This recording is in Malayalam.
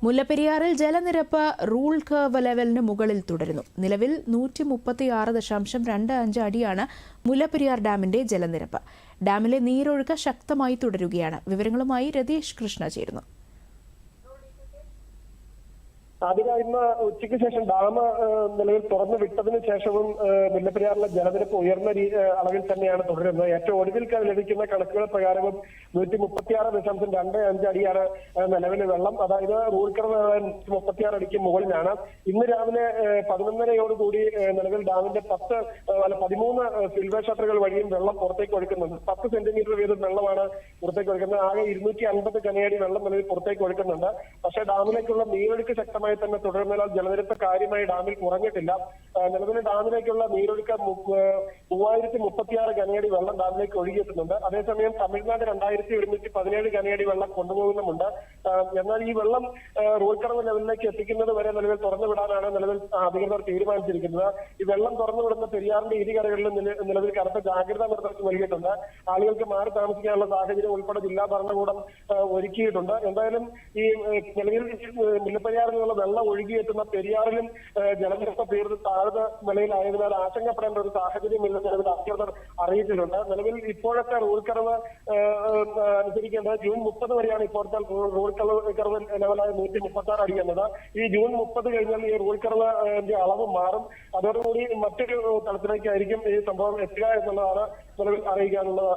മുല്ലപ്പെരിയാറിൽ ജലനിരപ്പ് റൂൾ കർവ് ലെവലിന് മുകളിൽ തുടരുന്നു. നിലവിൽ 136.25 അടിയാണ് മുല്ലപ്പെരിയാർ ഡാമിന്റെ ജലനിരപ്പ്. ഡാമിലെ നീരൊഴുക്ക് ശക്തമായി തുടരുകയാണ്. വിവരങ്ങളുമായി രതീഷ് കൃഷ്ണ ചേരുന്നു. ഇന്ന് ഉച്ചയ്ക്ക് ശേഷം ഡാം നിലവിൽ തുറന്നു വിട്ടതിന് ശേഷവും മുല്ലപ്പെരിയാറിലെ ജലനിരപ്പ് ഉയർന്ന അളവിൽ തന്നെയാണ് തുടരുന്നത്. ഏറ്റവും ഒടുവിൽ ലഭിക്കുന്ന കണക്കുകൾ പ്രകാരവും 136.25 അടിയാണ് നിലവിലെ വെള്ളം. അതായത് റൂൾ കർവ് 136 അടിക്ക് മുകളിലാണ്. ഇന്ന് രാവിലെ 11:30 നിലവിൽ ഡാമിന്റെ 13 സിൽവർ ഷട്ടറുകൾ വഴിയും വെള്ളം പുറത്തേക്ക് ഒഴുക്കുന്നുണ്ട്. 10 സെന്റിമീറ്റർ വീതം വെള്ളമാണ് പുറത്തേക്ക് ഒഴുക്കുന്നത്. ആകെ 250 ഘനയടി വെള്ളം നിലവിൽ പുറത്തേക്ക് ഒഴുക്കുന്നുണ്ട്. പക്ഷേ ഡാമിലേക്കുള്ള നീരൊഴുക്ക് ശക്തമായി തന്നെ തുടരുന്നതിനാൽ ജലനിരപ്പ് കാര്യമായി ഡാമിൽ കുറഞ്ഞിട്ടില്ല. നിലവിലെ ഡാമിലേക്കുള്ള നീരൊഴുക്ക് 3036 ഘനയടി വെള്ളം ഡാമിലേക്ക് ഒഴുകിയെത്തുന്നുണ്ട്. അതേസമയം തമിഴ്നാട് 2117 ഘനയടി വെള്ളം കൊണ്ടുപോകുന്നുമുണ്ട്. എന്നാൽ ഈ വെള്ളം റൂൾ കർവ് ലെവലിലേക്ക് എത്തിക്കുന്നത് വരെ നിലവിൽ തുറന്നുവിടാനാണ് നിലവിൽ അധികൃതർ തീരുമാനിച്ചിരിക്കുന്നത്. ഈ വെള്ളം തുറന്നുവിടുന്ന പെരിയാറിന്റെ ഇരുകരകളിലും നിലവിൽ കനത്ത ജാഗ്രതാ നിർദ്ദേശം നൽകിയിട്ടുണ്ട്. ആളുകൾക്ക് മാറി താമസിക്കാനുള്ള സാഹചര്യം ഉൾപ്പെടെ ജില്ലാ ഭരണകൂടം ഒരുക്കിയിട്ടുണ്ട്. എന്തായാലും ഈ നിലവിൽ മുല്ലപ്പെരിയാറിലുള്ള വെള്ളം ഒഴുകിയെത്തുന്ന പെരിയാറിലും ജലനിരപ്പ് താഴ്ന്ന നിലയിലായതിനാൽ ആശങ്കപ്പെടേണ്ട ഒരു സാഹചര്യമില്ലെന്ന് നിലവിൽ അധികൃതർ അറിയിച്ചിട്ടുണ്ട്. നിലവിൽ ഇപ്പോഴത്തെ റൂൾ കർവ് അനുസരിക്കേണ്ടത് ജൂൺ 30 വരെയാണ്. ഇപ്പോഴത്തെ റൂൾ കർവ് ലെവലായ 136 അടി എന്നത്. ഈ ജൂൺ 30 കഴിഞ്ഞാൽ ഈ റൂൾ കർവിന്റെ അളവ് മാറും. അതോടുകൂടി മറ്റൊരു തലത്തിലേക്കായിരിക്കും ഈ സംഭവം എത്തുക എന്നുള്ളതാണ് നിലവിൽ അറിയിക്കാനുള്ളത്.